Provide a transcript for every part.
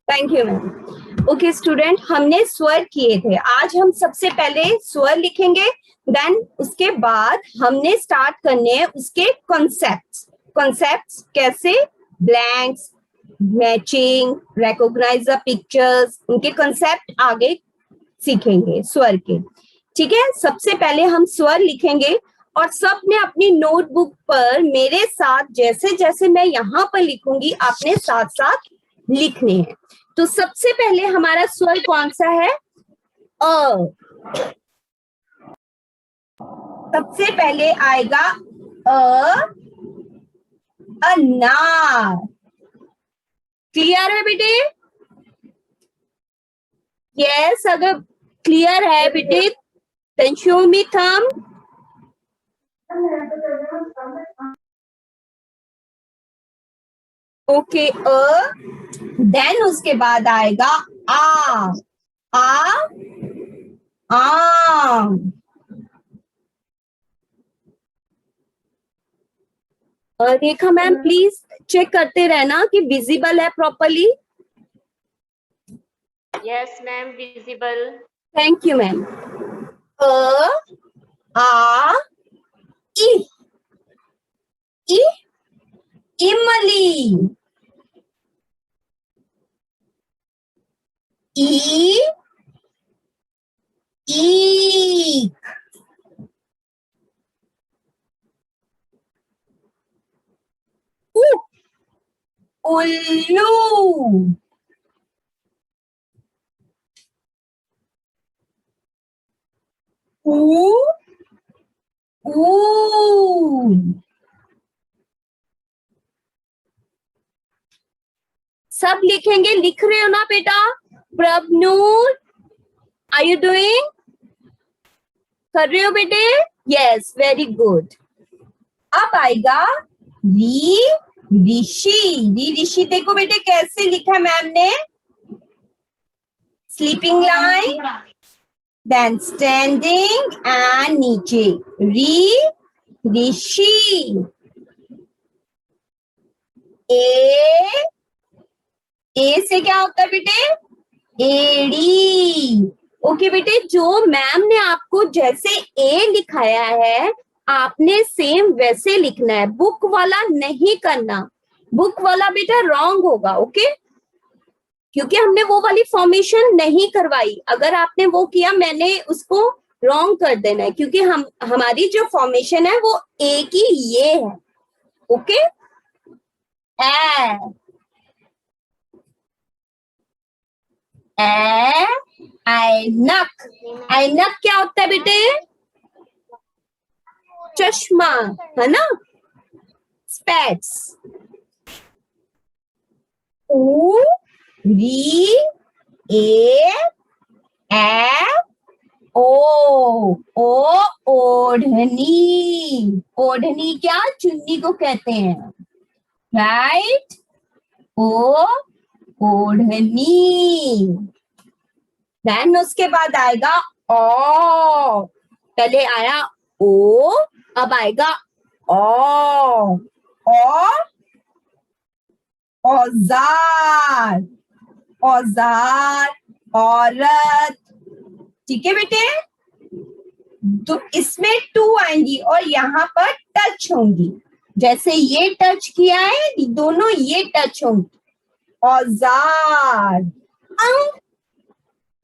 Thank you ma'am. Okay student, हमने स्वर किए थे। आज हम सबसे पहले स्वर लिखेंगे, देन उसके बाद हमने स्टार्ट करने हैं उसके कॉन्सेप्ट्स। कॉन्सेप्ट्स कैसे? Blanks, matching, recognise the pictures, उनके कॉन्सेप्ट आगे सीखेंगे स्वर के। ठीक है, सबसे पहले हम स्वर लिखेंगे और सबने अपनी नोटबुक पर मेरे साथ जैसे जैसे मैं यहाँ पर लिखूंगी आपने साथ साथ लिखने हैं। तो सबसे पहले हमारा स्वर कौन सा है? अ। सबसे पहले आएगा अनार। क्लियर है बेटे? यस, अगर क्लियर है बेटे then show me thumb. Okay, then उसके बाद आएगा आ। आम। रेखा मैम प्लीज चेक करते रहना कि विजिबल है properly. Yes ma'am, visible. Thank you ma'am. अ आ इ इ इमली। ई ईख। उ उल्लू। ऊ ऊन। सब लिखेंगे, लिख रहे हो ना बेटा? Prabhnoor, are you doing? कर रहे हो बेटे? Yes, very good. अब आएगा री ऋषि। री ऋषि देखो बेटे कैसे लिखा मैम ने। Sleeping line, then standing and नीचे री ऋषि। ए से क्या होता है बेटे? एड़ी। ओके बेटे, जो मैम ने आपको जैसे ए लिखाया है आपने सेम वैसे लिखना है, बुक वाला नहीं करना। बुक वाला बेटा रॉन्ग होगा। ओके, क्योंकि हमने वो वाली फॉर्मेशन नहीं करवाई। अगर आपने वो किया मैंने उसको रॉन्ग कर देना है, क्योंकि हमारी जो फॉर्मेशन है वो ए की ये है। ओके, ऐनक। ऐनक क्या होता है बेटे? चश्मा, है ना? स्पेक्स। ऊ री ए ओ ओढ़नी। ओढ़नी क्या? चुन्नी को कहते हैं, राइट? ओ ओढ़नी। देन उसके बाद आएगा ओ। पहले आया ओ, अब आएगा ओ। औजार। औजार, औरत। ठीक है बेटे, तो इसमें टू आएंगी और यहाँ पर टच होंगी। जैसे ये टच किया है दोनों ये टच होंगी। औजार। अंग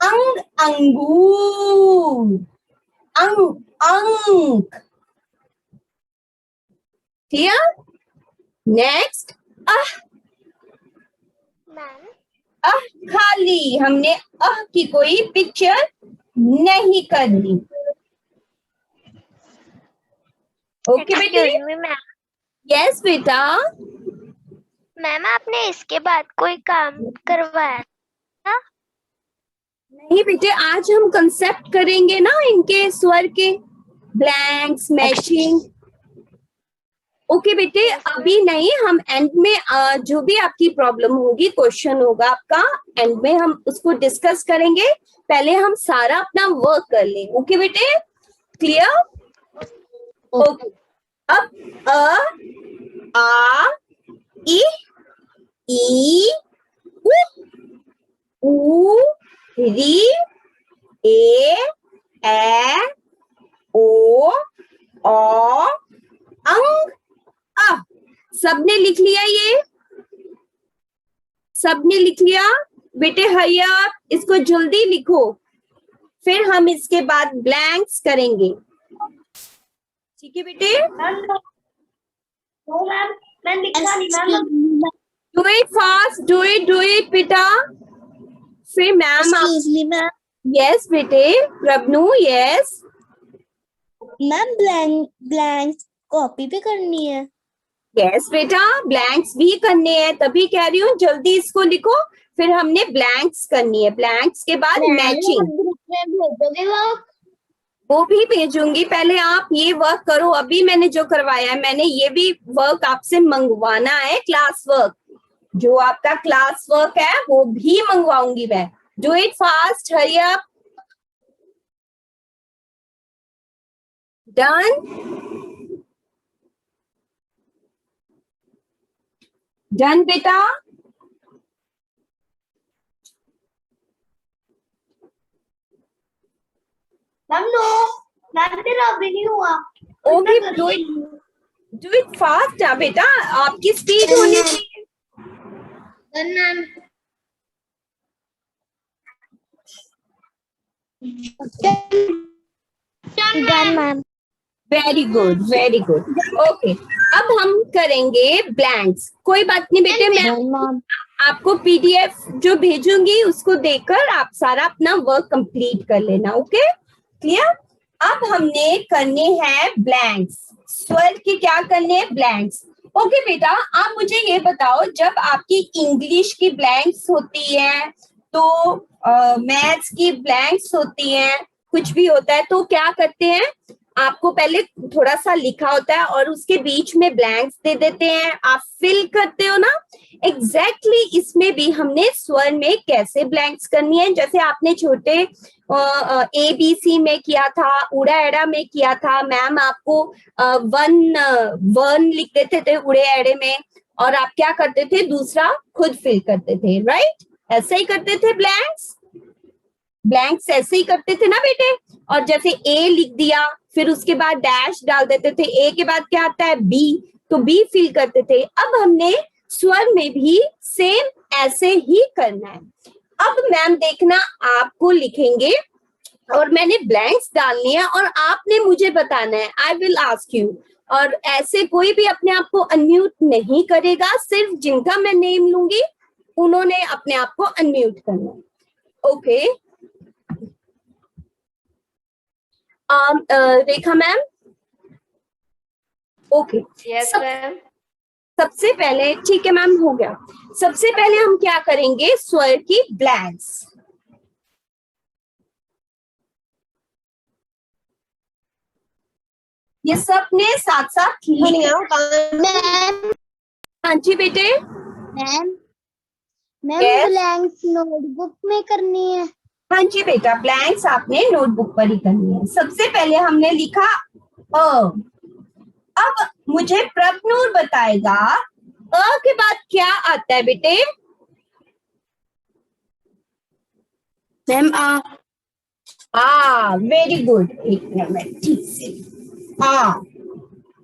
अंग अंगूर। अंग अंक। क्लियर? नेक्स्ट खाली। हमने की कोई पिक्चर नहीं करनी। ओके बेटे? यस बेटा। मैम आपने इसके बाद कोई काम करवाया था? नहीं बेटे, आज हम कंसेप्ट करेंगे ना इनके स्वर के, ब्लैंक्स, मैचिंग। ओके बेटे, अभी नहीं, हम एंड में जो भी आपकी प्रॉब्लम होगी, क्वेश्चन होगा आपका, एंड में हम उसको डिस्कस करेंगे। पहले हम सारा अपना वर्क कर लें। ओके बेटे? क्लियर? ओके, अब आ इ ई उ ऊ, री, ए ओ, अंग, अ। सबने लिख लिया? ये सबने लिख लिया? बेटे हरी आप इसको जल्दी लिखो, फिर हम इसके बाद ब्लैंक्स करेंगे। ठीक है बेटे? मैम लिखा नहीं ma'am. Do it fast, do it बेटा। फिर मैम आप, मैम यस बेटे प्रभनु, यस मैम ब्लैंक कॉपी पे करनी है। यस बेटा, ब्लैंक्स भी करने हैं, तभी कह रही हूँ जल्दी इसको लिखो। फिर हमने ब्लैंक्स करनी है, ब्लैंक्स के बाद मैचिंग। ग्रुप में भेजोगे वो भी भेजूंगी, पहले आप ये वर्क करो। अभी मैंने जो करवाया है, मैंने ये भी वर्क आपसे मंगवाना है, क्लास वर्क। जो आपका क्लास वर्क है वो भी मंगवाऊंगी मैं। Do it fast, hurry up. Done? Done बेटा? मैम नो मैम तेरा अभी नहीं हुआ। ओके, डू इट फास्ट बेटा, आपकी स्पीड होनी चाहिए। Ma'am done ma'am. Very good, very good. Okay, अब हम करेंगे ब्लैंक्स। कोई बात नहीं बेटे, मैं आपको पीडीएफ जो भेजूंगी उसको देखकर आप सारा अपना वर्क कंप्लीट कर लेना। Okay, clear? अब हमने करने हैं ब्लैंक्स। स्वर के क्या करने हैं? ब्लैंक्स। ओके बेटा, आप मुझे ये बताओ, जब आपकी इंग्लिश की ब्लैंक्स होती है, तो मैथ्स की ब्लैंक्स होती हैं, कुछ भी होता है, तो क्या करते हैं? आपको पहले थोड़ा सा लिखा होता है और उसके बीच में ब्लैंक्स दे देते हैं, आप फिल करते हो ना। एग्जैक्टली इसमें भी हमने स्वर में कैसे ब्लैंक्स करनी है, जैसे आपने छोटे ABC में किया था, उड़ा एड़ा में किया था। मैम आपको वन लिख देते थे उड़े एड़े में, और आप क्या करते थे? दूसरा खुद फिल करते थे, राइट? ऐसे ही करते थे ब्लैंक्स। ब्लैंक्स ऐसे ही करते थे ना बेटे। और जैसे ए लिख दिया, फिर उसके बाद डैश डाल देते थे। ए के बाद क्या आता है? बी, तो बी फिल करते थे। अब हमने स्वर में भी सेम ऐसे ही करना है। अब मैम देखना, आपको लिखेंगे और मैंने ब्लैंक्स डालनी है और आपने मुझे बताना है। I will ask you. और ऐसे कोई भी अपने आप को अनम्यूट नहीं करेगा, सिर्फ जिनका मैं नेम लूंगी उन्होंने अपने आप को अनम्यूट करना है। ओके, रेखा मैम। Okay, Yes, ma'am. सबसे पहले, ठीक है मैम, हो गया। सबसे पहले हम क्या करेंगे? स्वर की ब्लैंक्स। ये सबने साथ साथ लिखना। हाँ जी बेटे। Ma'am Yes. ब्लैंक्स नोटबुक में करनी है। हाँ जी बेटा, ब्लैंक्स आपने नोटबुक पर ही करनी है। सबसे पहले हमने लिखा अ। अब मुझे प्रभनूर बताएगा अ के बाद क्या आता है बेटे? Ma'am very good. एक मिनट, ठीक से।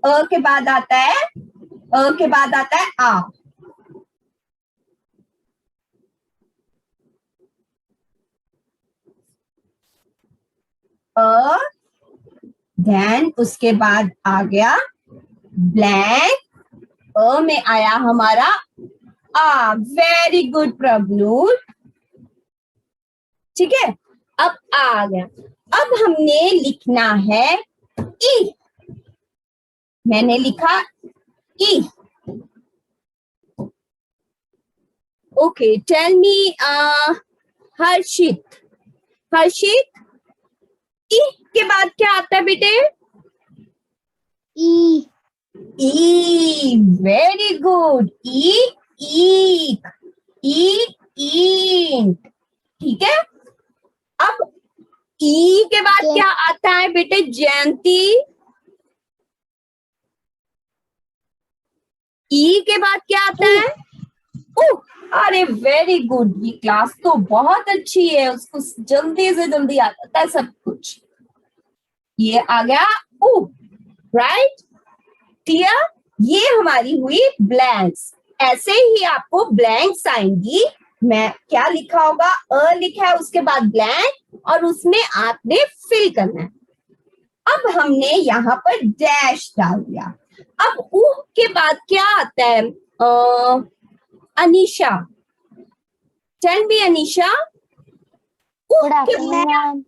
अ के बाद आता है, अ के बाद आता है आ। देन उसके बाद आ गया ब्लैंक, अ में आया हमारा आ। वेरी गुड प्रभनूर, ठीक है। अब आ गया। अब हमने लिखना है ई। मैंने लिखा ई। ओके, टेल मी हर्षित। हर्षित, ई के बाद क्या आता है बेटे? ई। ई, वेरी गुड। ई, ईक, ई, ईंट, ठीक है। अब ई के बाद क्या आता है बेटे? जयंती। ई के बाद क्या आता है? ओह, अरे वेरी गुड, ये क्लास तो बहुत अच्छी है, उसको जल्दी से जल्दी आ जाता है सब कुछ। ये आ गया ओ, राइट, क्लियर। ये हमारी हुई ब्लैंक्स। ऐसे ही आपको ब्लैंक्स आएंगी। मैं क्या लिखा होगा, अ लिखा है, उसके बाद ब्लैंक, और उसमें आपने फिल करना है। अब हमने यहाँ पर डैश डाल दिया। अब ऊ के बाद क्या आता है, Anisha, tell me Anisha. Good afternoon, ma'am.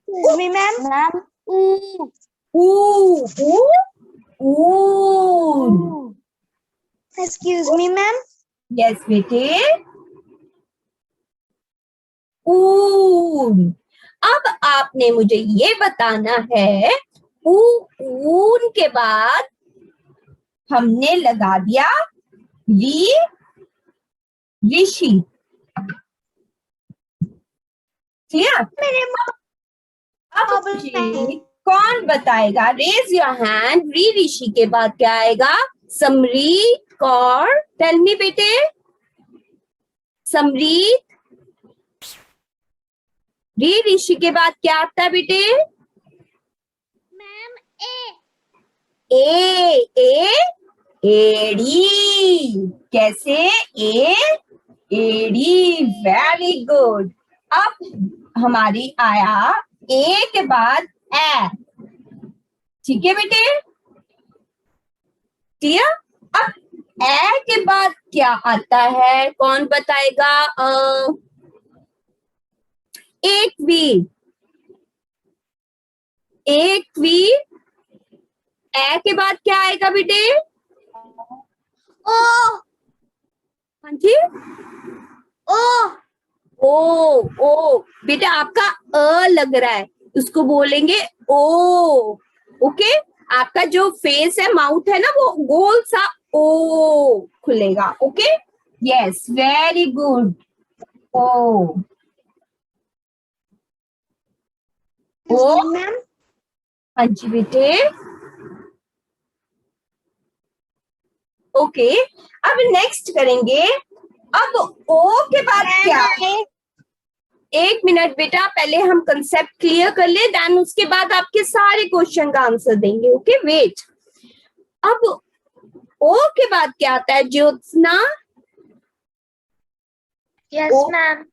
Excuse me, ma'am. Ma'am. Ooh. ऊ ऊ ऊ, Excuse me, ma'am. यस बेटे, ऊन। अब आपने मुझे ये बताना है, ऊन के बाद हमने लगा दिया री, ऋषि, क्लियर। अब मुझे कौन बताएगा, रेज योर हैंड, री ऋषि के बाद क्या आएगा, समरीत कौर, टेल मी बेटे, समरीत। री ऋषि के बाद क्या आता है बेटे, मैम ए एड़ी, कैसे, एड़ी, वेरी गुड। अब हमारी आया ए के बाद ए, ठीक है बेटे, क्लियर। अब ए के बाद क्या आता है, कौन बताएगा, एक वीर, एक वीर। ए के बाद क्या आएगा बेटे, ओ. हाँ जी, ओ. ओ बेटा, आपका अ लग रहा है, उसको बोलेंगे ओ, ओके। आपका जो फेस है, माउथ है ना, वो गोल सा ओ खुलेगा, ओके, यस, वेरी गुड, ओ, ओ, Ma'am. हाँ जी बेटे, ओके। अब नेक्स्ट करेंगे, अब ओ के बाद क्या, एक मिनट बेटा, पहले हम कंसेप्ट क्लियर कर ले, देन उसके बाद आपके सारे क्वेश्चन का आंसर देंगे, ओके, वेट। अब ओ के बाद क्या आता है, ज्योत्सना, यस मैम।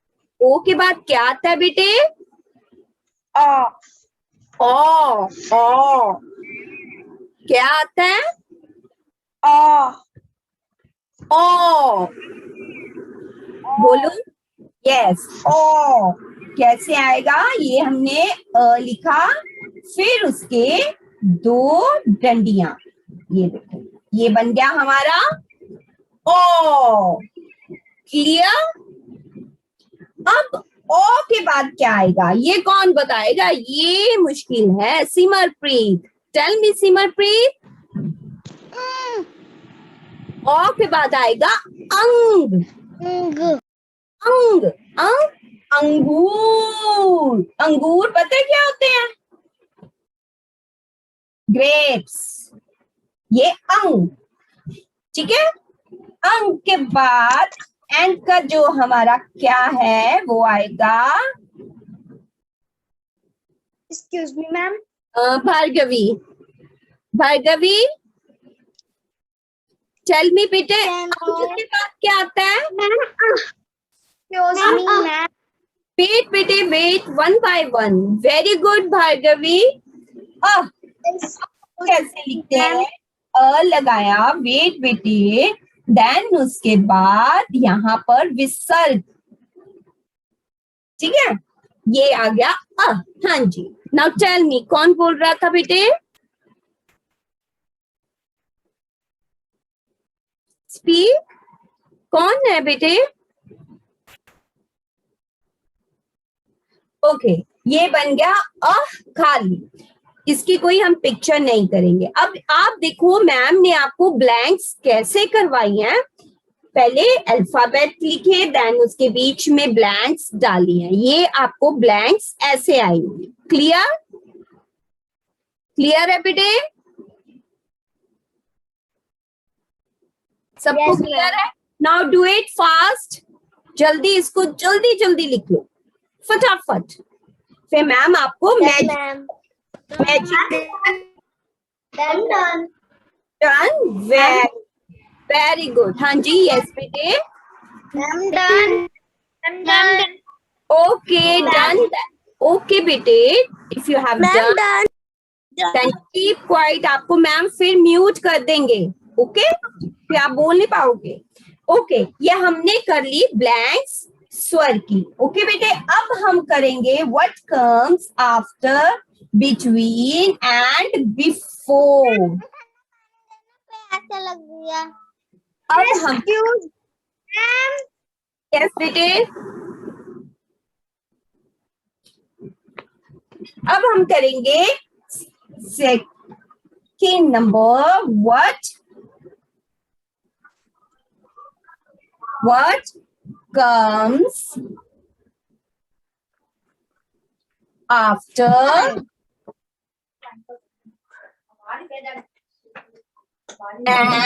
ओ के बाद क्या आता है बेटे, ओ. ओ क्या आता है, ओ. ओ, बोलो, यस, ओ, कैसे आएगा, ये हमने लिखा, फिर उसके दो डंडियां, ये देखो, ये बन गया हमारा ओ, क्लियर। अब ओ के बाद क्या आएगा, ये कौन बताएगा, ये मुश्किल है, सिमरप्रीत, टेल मी सिमरप्रीत। ओ के बाद आएगा अंग, अंग, अंग, अंगूर, अंगूर पता है क्या होते हैं, ग्रेप्स, ये अंग, ठीक है। अंग के बाद एंड का जो हमारा क्या है, वो आएगा, Excuse me, ma'am. Bhargavi, Bhargavi, tell me बेटे, अंग के बाद क्या आता है, Excuse me, ma'am. वेट बेटे, wait, one by one, very good Bhargavi. कैसे लिखते हैं, अ लगाया, वेट बेटे, देन उसके बाद यहाँ पर विसर्ग, ठीक है, ये आ गया अ, हाँ जी। नाउ टेल मी, कौन बोल रहा था बेटे, स्पीक, कौन है बेटे, ओके, ये बन गया अ खाली, इसकी कोई हम पिक्चर नहीं करेंगे। अब आप देखो, मैम ने आपको ब्लैंक्स कैसे करवाई हैं, पहले अल्फाबेट लिखे, देन उसके बीच में ब्लैंक्स डाली हैं, ये आपको ब्लैंक्स ऐसे आएंगे, क्लियर, क्लियर है बेटे, सबको Yes, क्लियर है। नाउ डू इट फास्ट, जल्दी इसको जल्दी जल्दी लिख लो फटाफट, फिर मैम आपको ma'am magic done done, very good. हाँ जी, यस बेटे, ma'am done done okay done, okay बेटे, if you have done done then keep quiet, आपको मैम फिर म्यूट कर देंगे, ओके, फिर आप बोल नहीं पाओगे। ओके, ये हमने कर ली ब्लैंक्स स्वर की। ओके बेटे, अब हम करेंगे what comes after, between and before. ऐसा लग गया। अब हम Excuse ma'am. यस बेटे, अब हम करेंगे second number, what comes after and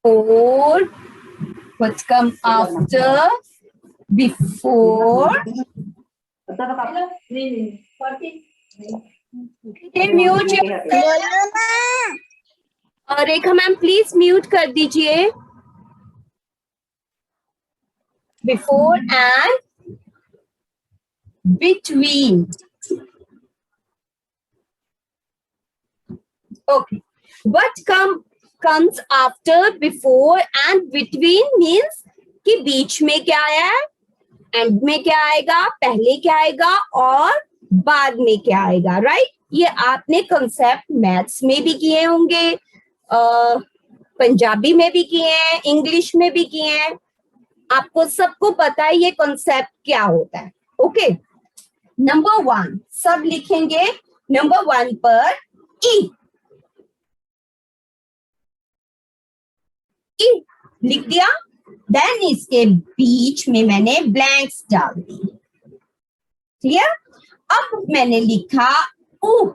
or what comes after, before, mute, बोलो ना। और रेखा मैम प्लीज म्यूट कर दीजिए, before and between. Okay, what comes after, before and between means कि बीच में क्या है, एंड में क्या आएगा, पहले क्या आएगा और बाद में क्या आएगा, राइट। ये आपने कॉन्सेप्ट मैथ्स में भी किए होंगे, पंजाबी में भी किए हैं, इंग्लिश में भी किए हैं, आपको सबको पता है ये कॉन्सेप्ट क्या होता है। ओके, नंबर 1 सब लिखेंगे, नंबर 1 पर ई लिख दिया, देन इसके बीच में मैंने ब्लैंक्स डाल दी, क्लियर। अब मैंने लिखा ऊ,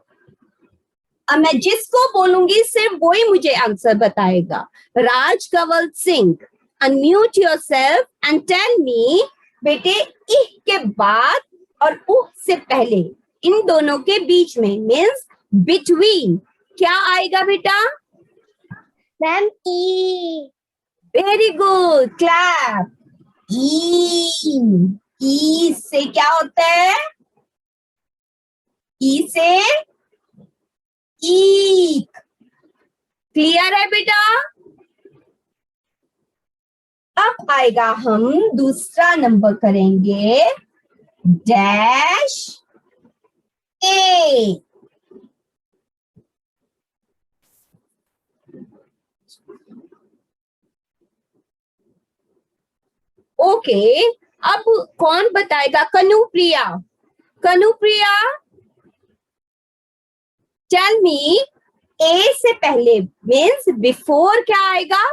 अब मैं जिसको बोलूंगी सिर्फ वही मुझे आंसर बताएगा। Raj Kanwal Singh, unmute yourself and tell me बेटे, इह के बाद और उह से पहले, इन दोनों के बीच में मीन्स बिटवीन क्या आएगा बेटा? मैम ई। Very good, clap. ई से क्या होता है? ई से ईक, क्लियर है बेटा। अब आएगा, हम दूसरा नंबर करेंगे, डैश ए। ओके, अब कौन बताएगा? कनुप्रिया, कनुप्रिया टेल मी, ए से पहले मीन्स बिफोर क्या आएगा?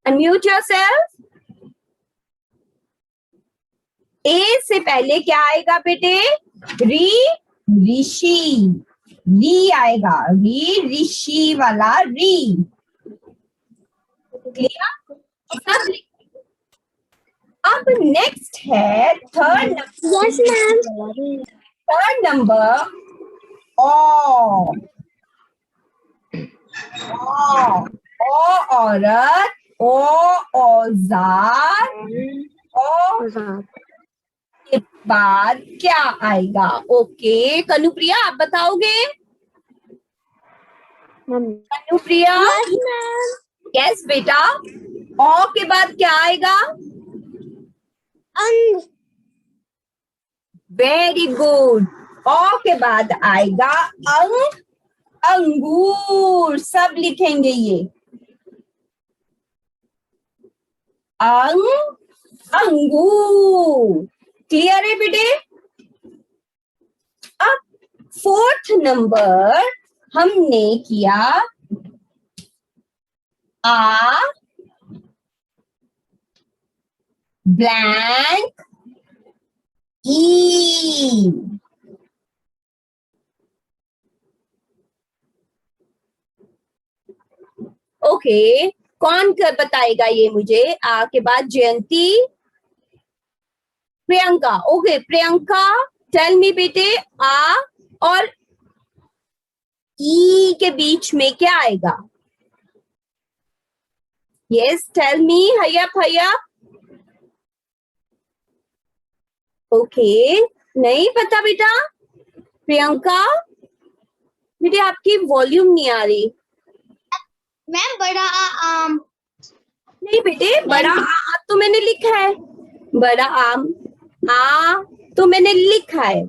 Unmute yourself. ए से पहले क्या आएगा बेटे? री, ऋषि, री आएगा, री ऋषि वाला री, क्लियर। सब अब नेक्स्ट है third number. Yes ma'am. Third number ओ, औरत, ओ औजार, ओ के बाद क्या आएगा? ओके, कनुप्रिया आप बताओगे? Kanupriya, yes ma'am. यस बेटा, ओ के बाद क्या आएगा? अंग। वेरी गुड, ओ के बाद आएगा अंग, अंगूर, सब लिखेंगे ये, अंग, अंगूर, क्लियर है बेटे। अब फोर्थ नंबर हमने किया आ, ब्लैंक ई। ओके, कौन कर बताएगा ये मुझे? आ के बाद Jayanti, Priyanka. Okay Priyanka, tell me बेटे, आ और ई के बीच में क्या आएगा? यस टेल मी, हरिया। ओके, नहीं पता बेटा। प्रियंका बेटे आपकी वॉल्यूम नहीं आ रही। मैम बड़ा आम। नहीं बेटे, बड़ा आ तो मैंने लिखा है, बड़ा आम, आ तो मैंने लिखा है।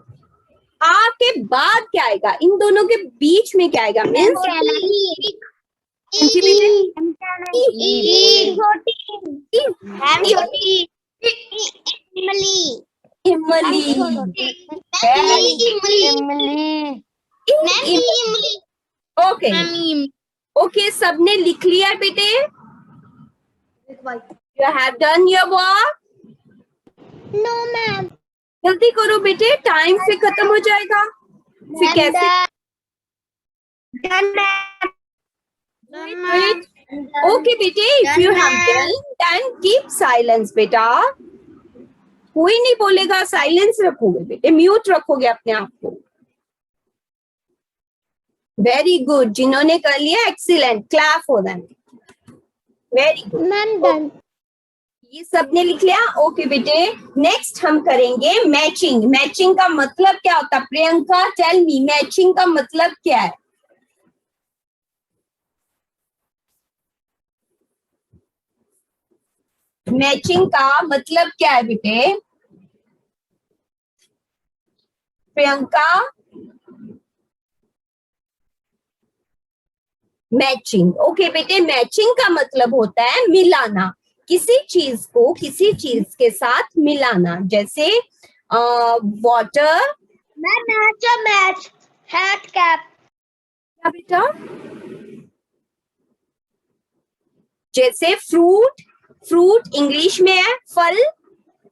आ के बाद क्या आएगा? इन दोनों के बीच में क्या आएगा? मीन्स ओके ओके, सबने लिख लिया बेटे? You have done your work? No ma'am. जल्दी करो बेटे, टाइम से खत्म हो जाएगा। फिर कैसे? ओके बेटे, if you have done then keep silence बेटा। कोई नहीं बोलेगा, साइलेंस रखोगे बेटे, म्यूट रखोगे अपने आप को। वेरी गुड, जिन्होंने कर लिया excellent, clap for them. Very good ma'am done. ये सबने लिख लिया? ओके बेटे, नेक्स्ट हम करेंगे मैचिंग। मैचिंग का मतलब क्या होता है? प्रियंका टेल मी, मैचिंग का मतलब क्या है? मैचिंग का मतलब क्या है बेटे? प्रियंका, मैचिंग। ओके बेटे, मैचिंग का मतलब होता है मिलाना, किसी चीज को किसी चीज के साथ मिलाना। जैसे वाटर, मैच हैट कैप। क्या बेटा? जैसे फ्रूट, फ्रूट इंग्लिश में है, फल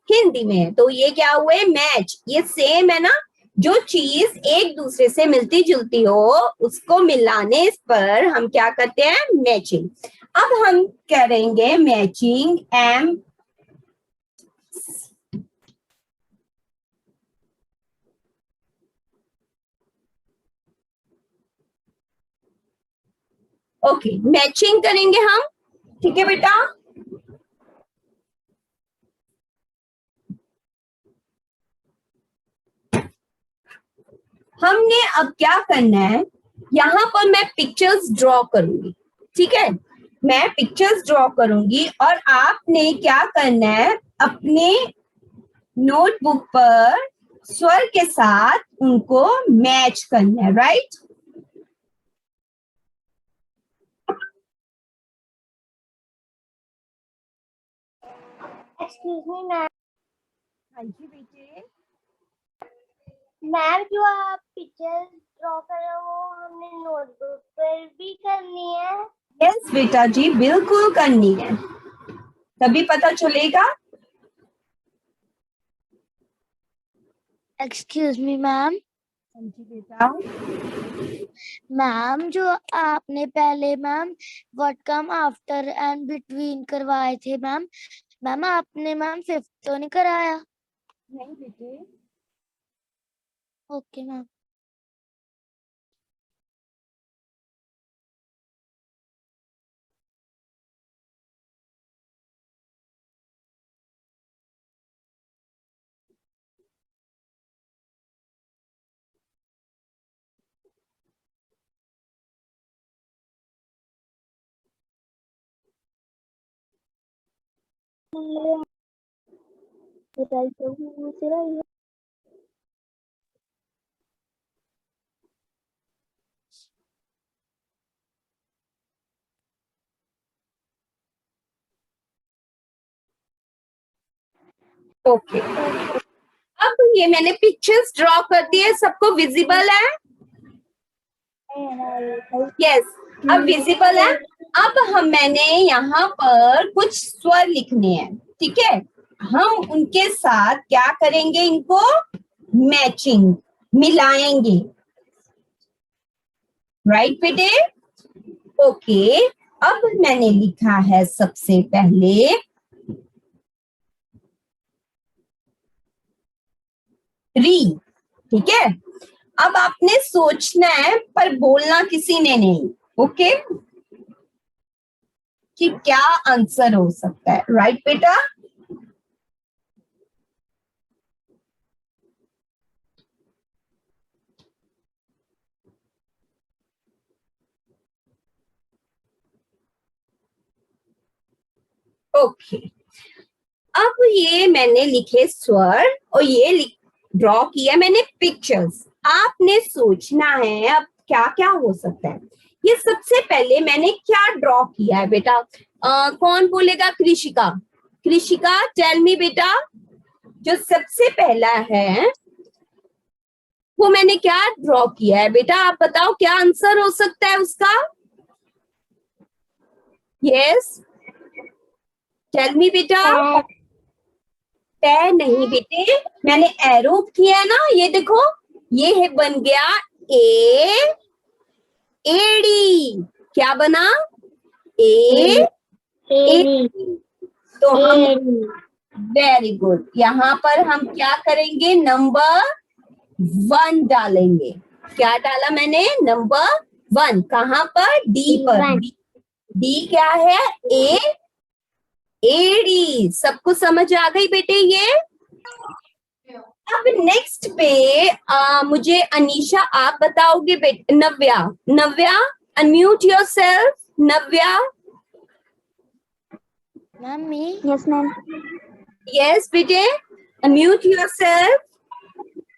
हिंदी में है, तो ये क्या हुए? मैच। ये सेम है ना, जो चीज एक दूसरे से मिलती जुलती हो उसको मिलाने पर हम क्या करते हैं? मैचिंग। अब हम करेंगे मैचिंग एम ओके, मैचिंग करेंगे हम, ठीक है बेटा? हमने अब क्या करना है, यहाँ पर मैं पिक्चर्स ड्रॉ करूंगी, ठीक है? मैं पिक्चर्स ड्रॉ करूंगी और आपने क्या करना है, अपने नोटबुक पर स्वर के साथ उनको मैच करना है, राइट? Excuse me ma'am. हाँ जी बेटे। मैम जो आप पिक्चर ड्रॉ कर रहे हो वो हमने नोटबुक पर भी करनी है? यस बेटा जी, बिल्कुल करनी है, तभी पता चलेगा। Excuse me ma'am. हाँ जी बेटा। मैम जो आपने पहले ma'am what come after and between करवाए थे मैम, मैम आपने मैम फिफ्थ तो नहीं कराया? नहीं बेटे। Okay ma'am. ओके, अब ये मैंने पिक्चर्स ड्रॉ कर दिए, सबको विजिबल है? यस, अब विजिबल है। अब मैंने यहाँ पर कुछ स्वर लिखने हैं, ठीक है? हम उनके साथ क्या करेंगे, इनको मैचिंग, मिलाएंगे, राइट बेटे। ओके, अब मैंने लिखा है सबसे पहले री, ठीक है। अब आपने सोचना है पर बोलना किसी ने नहीं, ओके, कि क्या आंसर हो सकता है, राइट बेटा। ओके, अब ये मैंने लिखे स्वर और ये ड्रॉ किया मैंने पिक्चर्स। आपने सोचना है अब क्या क्या हो सकता है। ये सबसे पहले मैंने क्या ड्रॉ किया है बेटा, कौन बोलेगा? कृषिका, कृषिका टेल मी बेटा, जो सबसे पहला है वो मैंने क्या ड्रॉ किया है बेटा, आप बताओ क्या आंसर हो सकता है उसका। यस, टेल मी बेटा। पैर नहीं बेटे, मैंने एरो किया है ना, ये देखो, ये है बन गया एड़ी। क्या बना? एड़ी। तो हम, वेरी गुड, यहाँ पर हम क्या करेंगे, नंबर 1 डालेंगे। क्या डाला मैंने? नंबर 1। कहाँ पर? डी पर। डी क्या है? एडी। सबको समझ आ गई बेटे ये? अब नेक्स्ट पे मुझे अनीशा आप बताओगे बेटे। नव्या, नव्या अनम्यूट योरसेल्फ। नव्या। मम्मी। Yes ma'am. यस बेटे, अनम्यूट योरसेल्फ।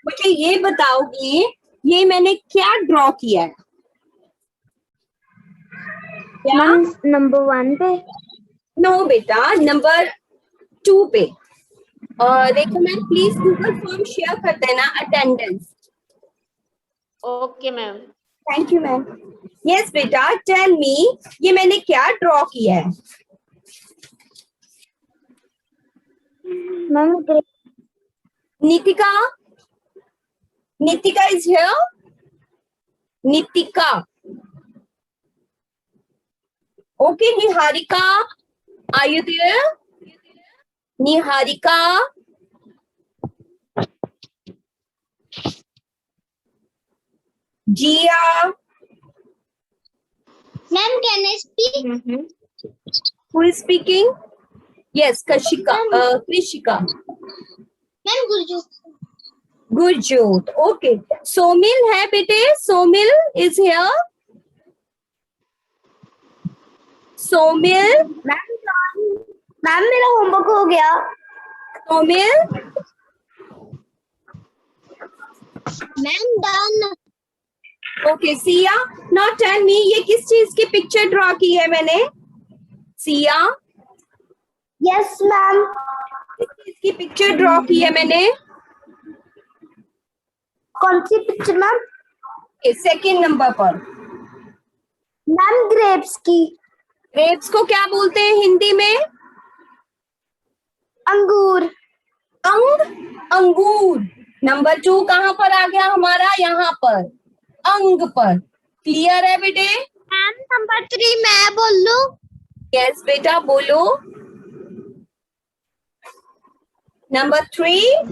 मुझे ये बताओगे ये मैंने क्या ड्रॉ किया है? क्या? नंबर 1 पे। नो बेटा, नंबर 2 पे। देखो ma'am, please Google form share कर देना, attendance. Okay ma'am. Thank you ma'am. Yes बेटा, टेल मी ये मैंने क्या ड्रॉ किया है? Ma'am Nitika, Nitika is here. Nitika. Okay, Niharika, are you there? Niharika. Jiya. Ma'am can I speak? Who is speaking? Yes, Kashika, Krishika. Ma'am Gurjot. Okay, Somil है बेटे, Somil is here. Somil. Ma'am मेरा होमवर्क हो गया। Somil. Ma'am done. Okay, Siya, now tell me ये किस चीज की पिक्चर ड्रॉ की है मैंने? Siya, yes ma'am. किस चीज की पिक्चर ड्रॉ की है मैंने? कौन सी पिक्चर मैम? सेकंड नंबर पर। मैम ग्रेप्स की। ग्रेप्स को क्या बोलते हैं हिंदी में? अंगूर। अंगूर। नंबर 2 कहाँ पर आ गया हमारा? यहाँ पर, अंग पर। क्लियर है बेटे? मैम नंबर 3 मैं बोल लूं? यस बेटा, बोलो। Number 3।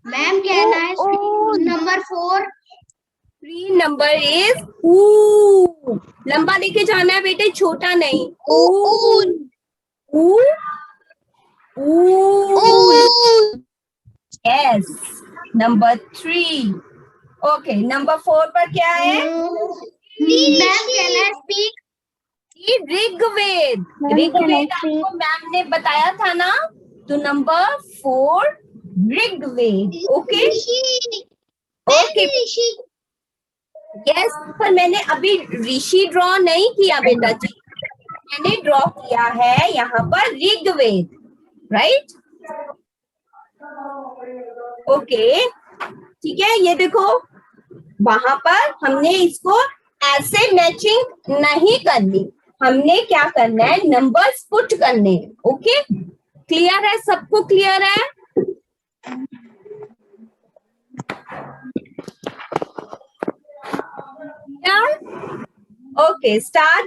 Ma'am can I speak? Number 4। 3 number is ऊ। लंबा लेके जाना है बेटे, छोटा नहीं। ऊ। ऊ। Yes, number 3। ओके, नंबर 4 पर क्या है? Ma'am can I speak? Rigved. Rigved आपको मैम ने बताया था ना, तो number 4 Rigved. Okay okay. Yes, पर मैंने अभी ऋषि ड्रॉ नहीं किया बेटा जी, मैंने ड्रॉ किया है यहाँ पर ऋग्वेद, राइट? ओके, ठीक है। ये देखो, वहां पर हमने इसको ऐसे मैचिंग नहीं करनी, हमने क्या करना है, नंबर्स पुट करने हैं। ओके, क्लियर है? सबको क्लियर है? Okay, start.